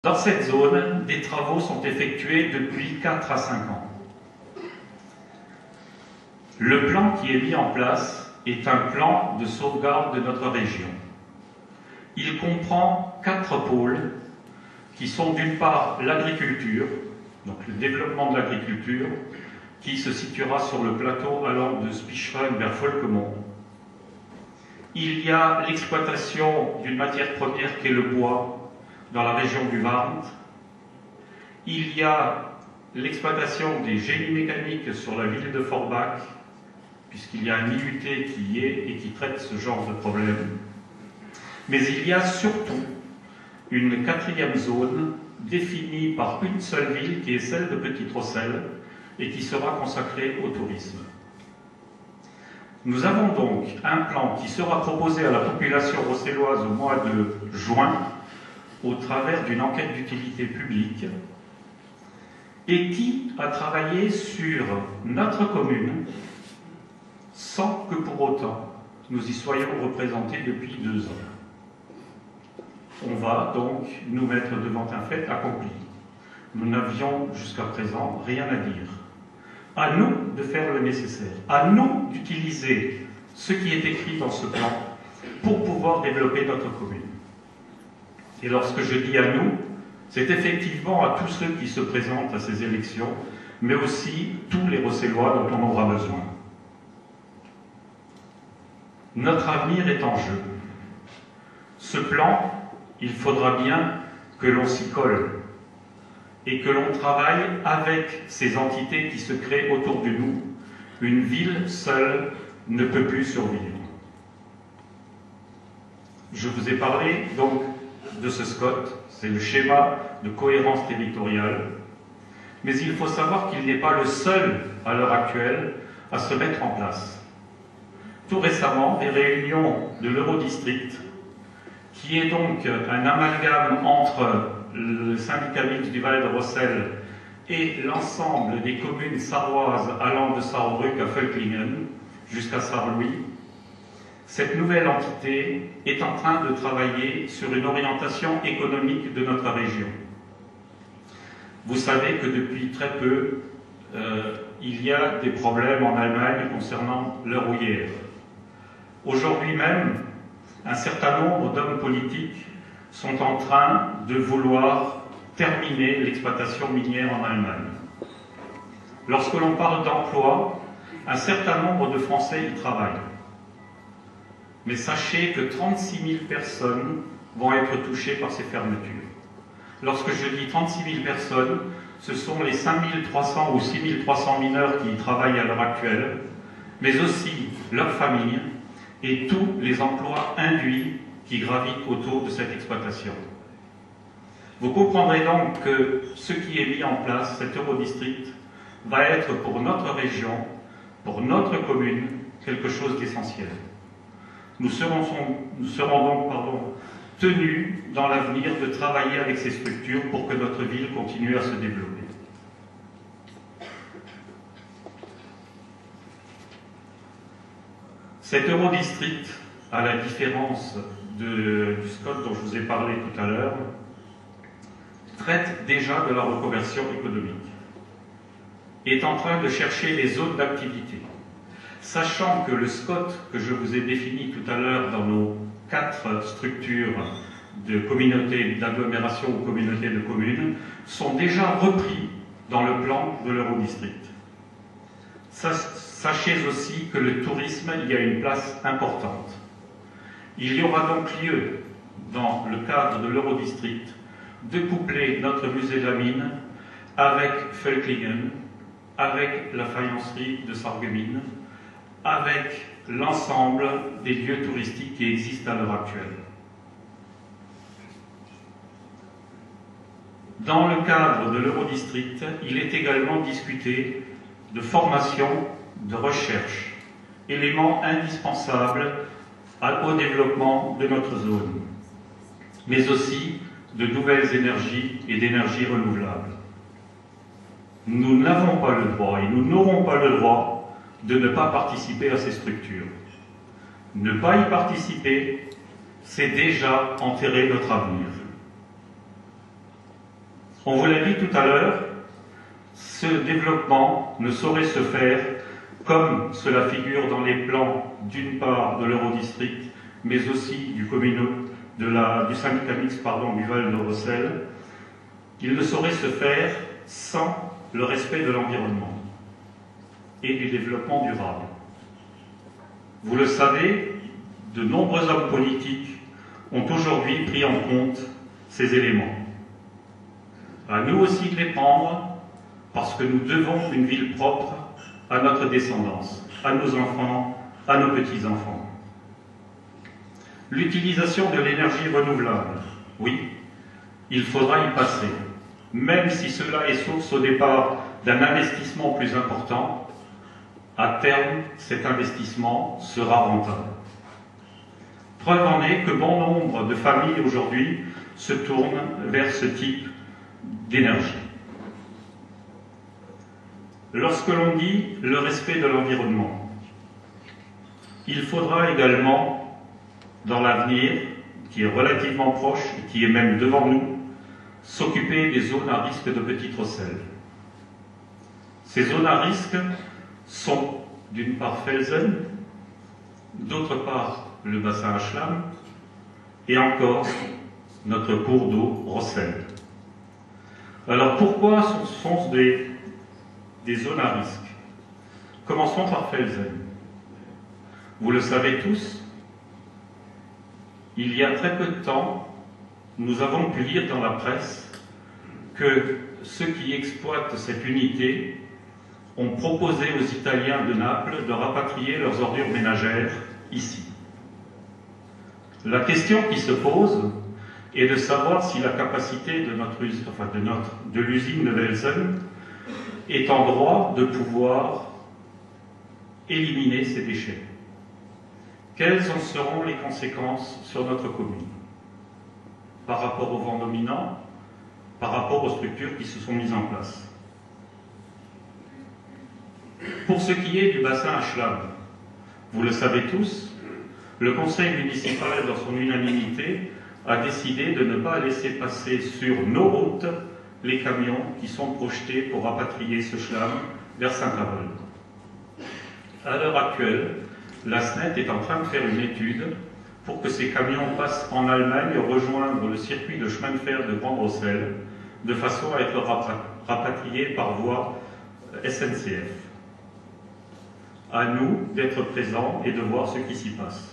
Dans cette zone, des travaux sont effectués depuis 4 à 5 ans. Le plan qui est mis en place est un plan de sauvegarde de notre région. Il comprend 4 pôles qui sont d'une part l'agriculture, donc le développement de l'agriculture, qui se situera sur le plateau allant de Spicheren vers Folquemont. Il y a l'exploitation d'une matière première qui est le bois, dans la région du Varnt. Il y a l'exploitation des génies mécaniques sur la ville de Forbach, puisqu'il y a un IUT qui y est et qui traite ce genre de problème. Mais il y a surtout une 4e zone définie par une seule ville, qui est celle de Petite-Rosselle, et qui sera consacrée au tourisme. Nous avons donc un plan qui sera proposé à la population rosselloise au mois de juin, au travers d'une enquête d'utilité publique, et qui a travaillé sur notre commune sans que pour autant nous y soyons représentés depuis 2 ans. On va donc nous mettre devant un fait accompli. Nous n'avions jusqu'à présent rien à dire. À nous de faire le nécessaire, à nous d'utiliser ce qui est écrit dans ce plan pour pouvoir développer notre commune. Et lorsque je dis à nous, c'est effectivement à tous ceux qui se présentent à ces élections, mais aussi tous les Rossellois dont on aura besoin. Notre avenir est en jeu. Ce plan, il faudra bien que l'on s'y colle et que l'on travaille avec ces entités qui se créent autour de nous. Une ville seule ne peut plus survivre. Je vous ai parlé donc de ce SCOT, c'est le schéma de cohérence territoriale, mais il faut savoir qu'il n'est pas le seul à l'heure actuelle à se mettre en place. Tout récemment, des réunions de l'Eurodistrict, qui est donc un amalgame entre le syndicat mixte du Valais de Rossel et l'ensemble des communes sarroises allant de Saarbrück à Völklingen jusqu'à Saarlouis. Cette nouvelle entité est en train de travailler sur une orientation économique de notre région. Vous savez que depuis très peu, il y a des problèmes en Allemagne concernant l'euroyère. Aujourd'hui même, un certain nombre d'hommes politiques sont en train de vouloir terminer l'exploitation minière en Allemagne. Lorsque l'on parle d'emploi, un certain nombre de Français y travaillent. Mais sachez que 36 000 personnes vont être touchées par ces fermetures. Lorsque je dis 36 000 personnes, ce sont les 5 300 ou 6 300 mineurs qui y travaillent à l'heure actuelle, mais aussi leurs familles et tous les emplois induits qui gravitent autour de cette exploitation. Vous comprendrez donc que ce qui est mis en place, cet Eurodistrict, va être pour notre région, pour notre commune, quelque chose d'essentiel. Nous serons donc tenus dans l'avenir de travailler avec ces structures pour que notre ville continue à se développer. Cet Eurodistrict, à la différence du SCOT dont je vous ai parlé tout à l'heure, traite déjà de la reconversion économique, est en train de chercher les zones d'activité. Sachant que le SCOT que je vous ai défini tout à l'heure dans nos 4 structures de communautés d'agglomération ou communautés de communes sont déjà repris dans le plan de l'Eurodistrict. Sachez aussi que le tourisme y a une place importante. Il y aura donc lieu, dans le cadre de l'Eurodistrict, de coupler notre musée de la mine avec Völklingen, avec la faïencerie de Sarreguemines, avec l'ensemble des lieux touristiques qui existent à l'heure actuelle. Dans le cadre de l'Eurodistrict, il est également discuté de formation, de recherche, élément indispensable au développement de notre zone, mais aussi de nouvelles énergies et d'énergies renouvelables. Nous n'avons pas le droit et nous n'aurons pas le droit de ne pas participer à ces structures. Ne pas y participer, c'est déjà enterrer notre avenir. On vous l'a dit tout à l'heure, ce développement ne saurait se faire comme cela figure dans les plans, d'une part de l'Eurodistrict, mais aussi du syndicat mixte du Val de Rossel. Il ne saurait se faire sans le respect de l'environnement et du développement durable. Vous le savez, de nombreux hommes politiques ont aujourd'hui pris en compte ces éléments. À nous aussi de les prendre, parce que nous devons une ville propre à notre descendance, à nos enfants, à nos petits-enfants. L'utilisation de l'énergie renouvelable, oui, il faudra y passer, même si cela est source au départ d'un investissement plus important. À terme, cet investissement sera rentable. Preuve en est que bon nombre de familles aujourd'hui se tournent vers ce type d'énergie. Lorsque l'on dit le respect de l'environnement, il faudra également, dans l'avenir, qui est relativement proche et qui est même devant nous, s'occuper des zones à risque de Petite Rosselle. Ces zones à risque sont d'une part Felsen, d'autre part le bassin Aschlam, et encore notre cours d'eau Rossel. Alors pourquoi sont des zones à risque? Commençons par Felsen. Vous le savez tous, il y a très peu de temps, nous avons pu lire dans la presse que ceux qui exploitent cette unité ont proposé aux Italiens de Naples de rapatrier leurs ordures ménagères ici. La question qui se pose est de savoir si la capacité de l'usine de Velsen est en droit de pouvoir éliminer ces déchets. Quelles en seront les conséquences sur notre commune par rapport au vent dominant, par rapport aux structures qui se sont mises en place? Pour ce qui est du bassin Aschlam, vous le savez tous, le conseil municipal, dans son unanimité, a décidé de ne pas laisser passer sur nos routes les camions qui sont projetés pour rapatrier ce schlam vers Saint-Avold. À l'heure actuelle, la SNET est en train de faire une étude pour que ces camions passent en Allemagne rejoindre le circuit de chemin de fer de Grand-Rossel, de façon à être rapatriés par voie SNCF. À nous d'être présents et de voir ce qui s'y passe.